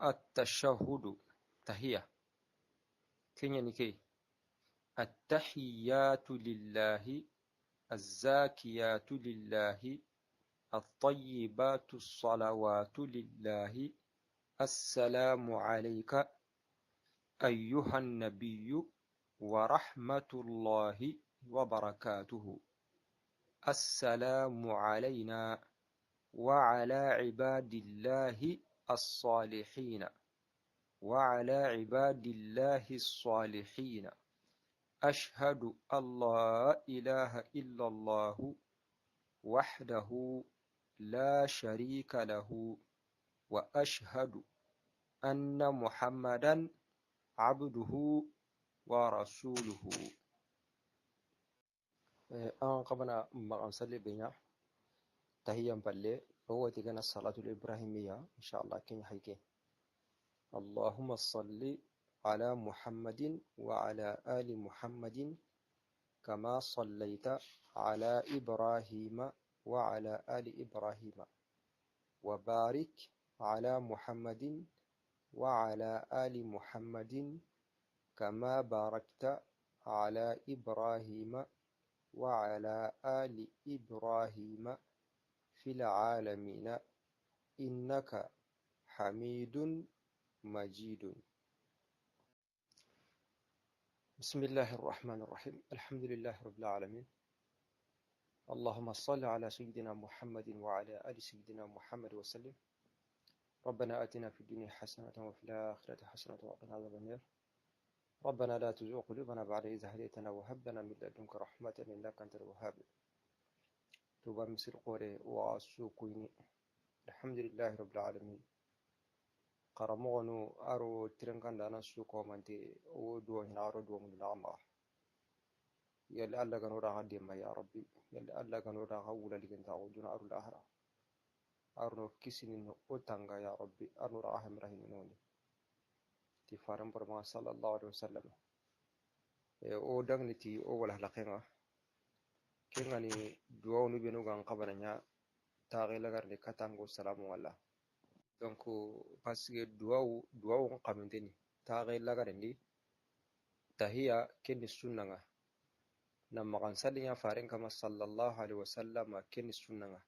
التشهد تهية كن ينكي التحيات لله الزاكيات لله الطيبات الصلوات لله السلام عليك أيها النبي ورحمة الله وبركاته السلام علينا وعلى عباد الله الصالحين وعلى عباد الله الصالحين أشهد أن لا إله إلا الله وحده لا شريك له وأشهد أن محمدا عبده ورسوله. أن قبنا ما نصلي بنا تهيا بالله هو تجنا الصلاة الإبراهيمية إن شاء الله كن حيكي اللهم صل على محمد وعلى آل محمد كما صليت على إبراهيم وعلى آل إبراهيم وبارك على محمد وعلى آل محمد كما باركت على إبراهيم وعلى آل إبراهيم في العالمين إنك حميد مجيد. بسم الله الرحمن الرحيم الحمد لله رب العالمين اللهم صل على سيدنا محمد وعلى آل سيدنا محمد وسلم. ربنا آتنا في الدنيا حسنة وفي الآخرة حسنة وقنا عذاب النار. ربنا لا تزغ قلوبنا بعد إذ هديتنا وهب لنا من لدنك رحمة إنك أنت الوهاب. توبا مسر قوري واسوكويني الحمد لله رب العالمين. قرمغنو أرو ترنكان دانا سوكو منتي ودو هنا أرو دو من العمى يلي ألا كانوا راها ديما يا ربي يلي ألا كانوا راها ولا لكن تعودون أرو الآخرة أرو كيسين أوتانغا يا ربي أرو راها مرهنوني تفارم برما صلى الله عليه وسلم o dagniti o wala halaqenga kengani duwawnu benu gan qabananya taxi lagarni katango salamu wala donc parce que duwawu qaminteni taxi lagarendi tahiya kenni sunnanga na magan salinya faren kama sallallahu alaihi wasallam kenni sunnanga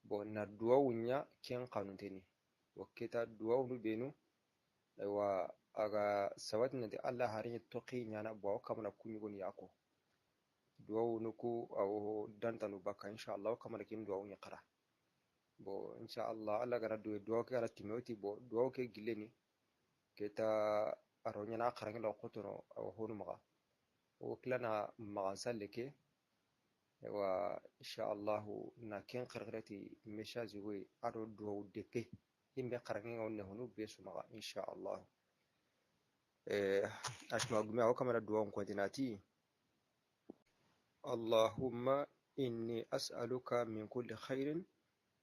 bo na duwawunya ken qanunteni wakita duwawnu benu aywa aga sawatina de Allah harin toqi nyana bo kamana kunyugon yako duwawu nuku aw dantanu baka inshallah kamana kim duwawu ni qara bo inshallah Allah gara duwawu ke ala timoti bo duwawu ke gileni keta aronya na qarangi lo qotono aw honu maga o klana magan salleke wa inshallah na ken qarqarati meshaji we aro duwawu depe imbe qarangi wonne honu besu maga inshallah أسمع جميع وكمان الدعاء كونتيناتي اللهم إني أسألك من كل خير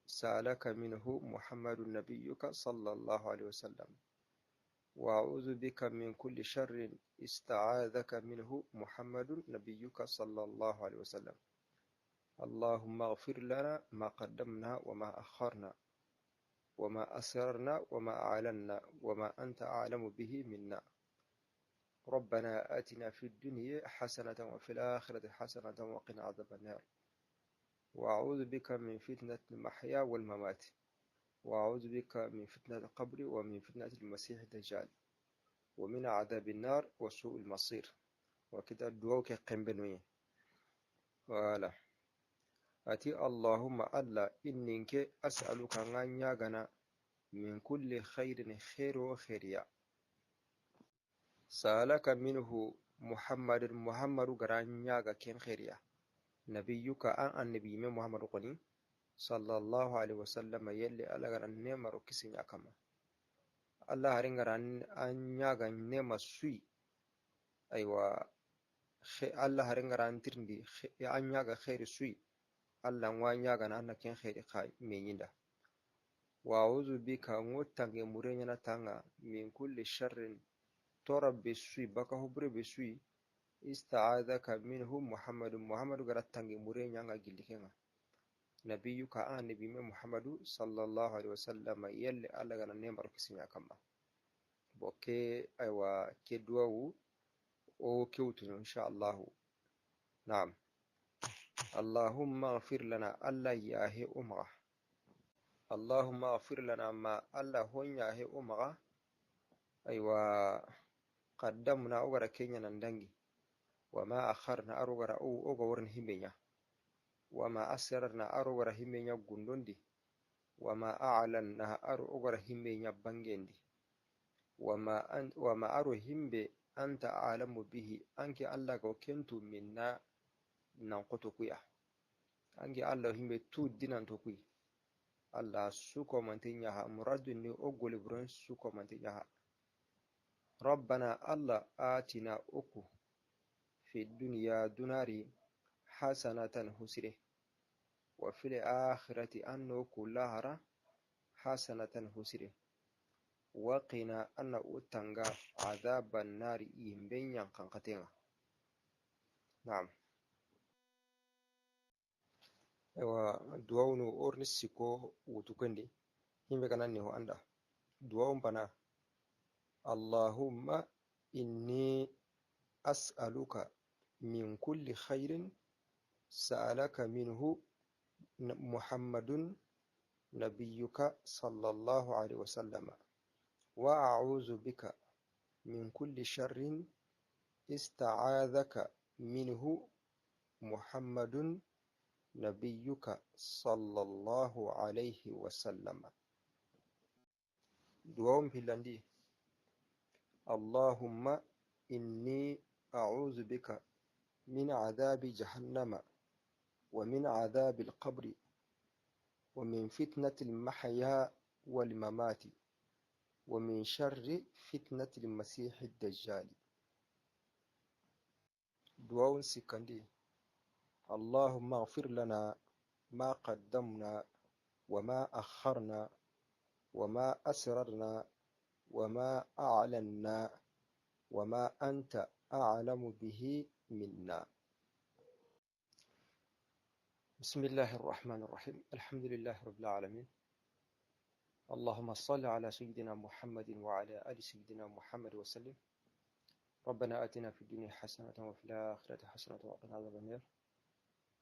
سألك منه محمد نبيك صلى الله عليه وسلم وأعوذ بك من كل شر استعاذك منه محمد نبيك صلى الله عليه وسلم اللهم اغفر لنا ما قدمنا وما أخرنا وما أسررنا وما أعلنا وما أنت أعلم به منا ربنا آتنا في الدنيا حسنة وفي الآخرة حسنة وقنا عذاب النار وأعوذ بك من فتنة المحيا والممات وأعوذ بك من فتنة القبر ومن فتنة المسيح الدجال ومن عذاب النار وسوء المصير وكذا الدعاء كقنبنوية ولا أتي اللهم ألا إنك أسألك أن يغنى من كل خير وخيريا سألك منه محمد غرانياغا كين خيريا نبيك أن النبي محمد قني صلى الله عليه وسلم يلي على غران نمر كسين يكما الله هرين غران أنياغا نمر سوي أيوة الله هرين غران ترندي أنياغا خير سوي الله وانياغا أنا كين خير خاي مينيندا وأعوذ بك موتانغ مورينينا تانغا من كل شر ترى بسوي بكا هبري بسوي استعاذك منه محمد غرات تانغي مورين يانغا جيليكينغا نبيك نبي محمد صلى الله عليه وسلم يلي الله غنا نمبر كسمي كما بوكي أيوا كدوو أو كيوتن إن شاء الله. نعم. اللهم اغفر لنا الله ياهي أمره. اللهم اغفر لنا ما الله هون ياهي أمره. أيوا قدمنا أغرى كينيا نندنجي وما أخرنا أرغر أو أغورن همينيا وما أسررنا أرغر همينيا غندوندي وما أعلنا أرغر همينيا بانجيندي وما أرو همبي أنت أعلم به أنك الله كنت منا ننقطكيا أنك الله همبي تو دينان تكوي الله سوكو منتينيها مراد ني أغولي برون سوكو منتينيها. ربنا الله آتنا أكو في الدنيا دناري حسنة حسره وفي الآخرة أنه كلها حسنة حسره وقنا أن أتنغى عذاب النار يمبين ينقنقتين. نعم. دعاونو أورنسيكو وتكندي يمبين كناني هو أندا دعاون بنا اللهم إني أسألك من كل خير سألك منه محمد نبيك صلى الله عليه وسلم وأعوذ بك من كل شر استعاذك منه محمد نبيك صلى الله عليه وسلم. دعاء بلندي اللهم إني أعوذ بك من عذاب جهنم ومن عذاب القبر ومن فتنة المحيا والممات ومن شر فتنة المسيح الدجال. دعاء سكندي اللهم اغفر لنا ما قدمنا وما أخرنا وما أسررنا وما أعلنا وما أنت أعلم به منا. بسم الله الرحمن الرحيم. الحمد لله رب العالمين. اللهم صل على سيدنا محمد وعلى آل سيدنا محمد وسلم. ربنا آتنا في الدنيا حسنة وفي الآخرة حسنة وقنا عذاب النار.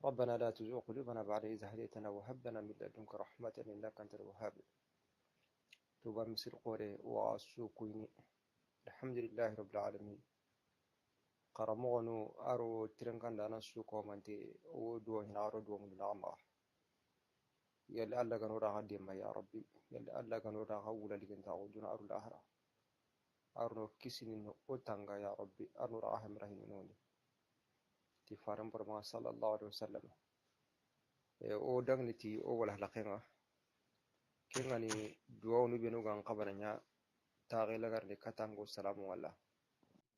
ربنا لا تزغ قلوبنا بعد إذ هديتنا وهب لنا من لدنك رحمة إنك أنت الوهاب. توبا مسير قوري وعسوكويني. الحمد لله رب العالمين. قرمغنو أرو ترنكان دانا سوكو منتي ودو هنا أرو دو من العمى يلي ألا كانوا راها ديما يا ربي يلي ألا كانوا راها ولا لكن تعودون أرو الأهرة أرو كسنين أوتانغا يا ربي أرو راها مرهنوني تفارم برما صلى الله عليه وسلم أو دغنتي أو ولا لقينا كيغاني دوونو بينو غان قبرنا تاغي لغارني كاتانغو سلام والله.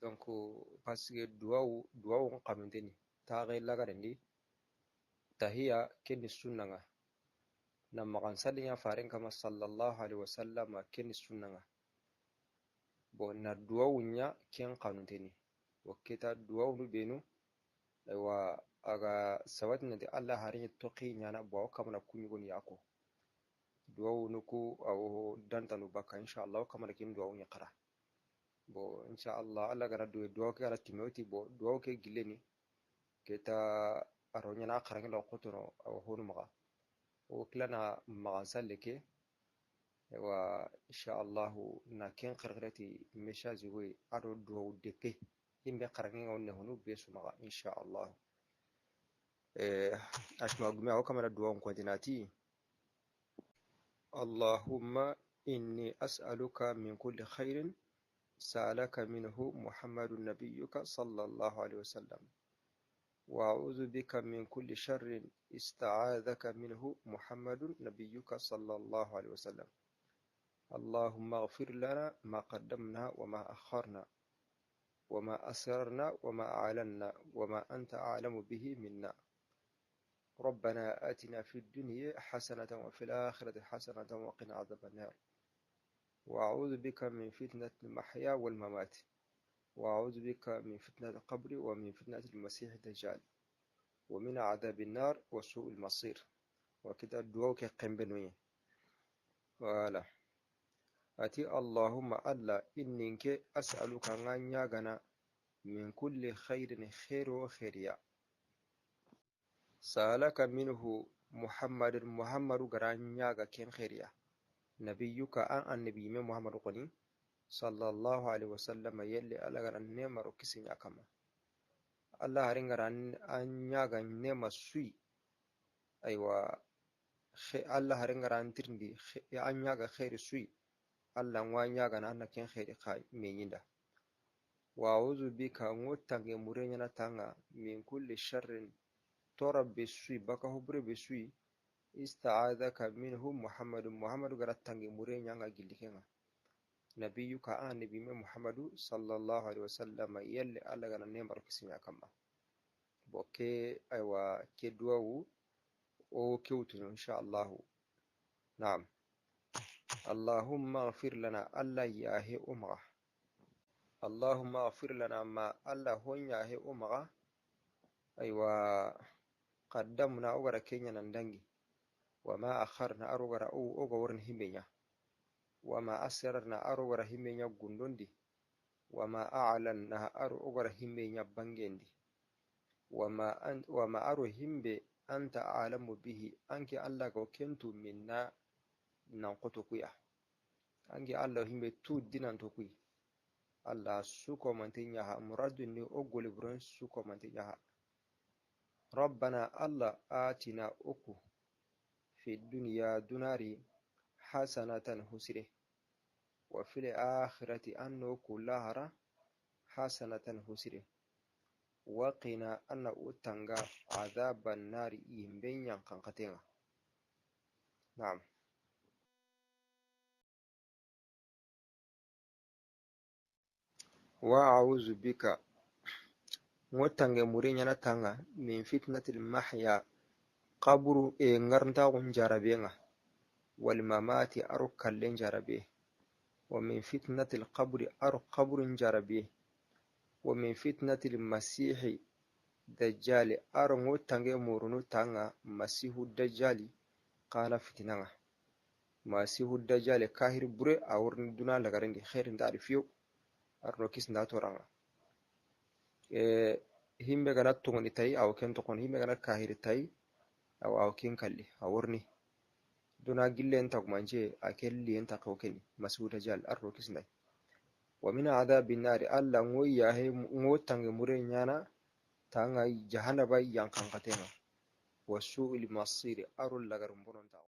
Donc parce que duwawu kaminteni taxe lagarendi tahiya kenni sunnanga na magan salinya faren kama sallallahu alaihi wasallam kenni sunnanga bo na duwawunya ken kanunteni waketa duwawunu benu wa aga sawatina de Allah harin toqi nyana bo kamna kunyugon yako duwawunu ku aw dantanu baka inshallah kamna kin duwawunya qara bo inshallah Allah gara duwa ke ala timoti bo duwa ke gileni keta aronya na qarangi lo qotoro aw honu maga o klana magan salleke wa inshallah na ken qarqarati meshaji we ado duwa deke himbe qarangi wonne honu besu maga inshallah ashma gumi aw kamera duwa ko dinati Allahumma inni as'aluka min kulli khairin سألك منه محمد نبيك صلى الله عليه وسلم وأعوذ بك من كل شر استعاذك منه محمد نبيك صلى الله عليه وسلم. اللهم اغفر لنا ما قدمنا وما أخرنا وما أسررنا وما أعلنا وما أنت أعلم به منا. ربنا آتنا في الدنيا حسنة وفي الآخرة حسنة وقنا عذاب النار. وأعوذ بك من فتنة المحيا والممات وأعوذ بك من فتنة القبر ومن فتنة المسيح الدجال ومن عذاب النار وسوء المصير. وكده دوك قنبنوي ولا أتي اللهم ألا إنك أسألك أن يغنى من كل خير خير وخيريا سألك منه محمد غران يغا كين خيريا نبيك أن النبي من محمد قني صلى الله عليه وسلم يلي ألا غران نيمر كسين أكما الله هرين غران أن يغا نيمر سوي أيوة Allah harin garan tirndi an yaga khairi sui Allah wa yaga na anna ken khairi kai menyinda wa auzu bika ngotange murenya na tanga min kulli sharrin torab bisui baka hubre bisui ista'adaka minhu Muhammadu garatange murenya nga gillikenga nabiyuka an nabi Muhammadu sallallahu alaihi wasallam yalle Allah gana nembar kisinya kama boke aywa ke duwawu o kewtuno insha Allah نعم اللهم اغفر لنا ألا ياهي أمغا اللهم اغفر لنا ما ألا هون ياهي أمغا أيوة قدمنا أغرى كينيا نندنجي وما أخرنا أغرى أغرى همينيا وما أسررنا أغرى همينيا قندوندي وما أعلنا أغرى همينيا بانجيندي وما أرو همبي أنت أعلم به أنك ألا كنتو منا nankoto kuya ange Allah himbe tu dinan to kuyi Allah suko mantinya ha muradu ni ogole buran suko mantinya ha rabbana Allah atina uku fi dunya dunari hasanatan husire wa fil akhirati annu kullahara hasanatan husire wa qina anna utanga adhaban nari imbenyan kankatenga na'am وأعوذ بك موتانغ مورينيا تانغا من فتنة المحيا قبر نغرنتا جاربينا والممات أروك اللين جاربيه ومن فتنة القبر أروك قبر جاربيه ومن فتنة المسيح دجال أرو موتانغ مورنو تانغا مسيح الدجال قال فتنة مسيح الدجال كاهر بري أورن دونا لغرندي خير تعرفيو أرنو كيس ناتورانغا himɓe gana togoni tawi awo ken tokon himɓe gana kahiri tawi awo ken kalli a worni dona gille en tagumanje a kelli en takawo keni masuda jal arro kisnday wa min adabi nari alla ngoyya he ngotange mure nyana tanga jahanaba yankankatenga wa su'il masiri arul lagar mbonon tawo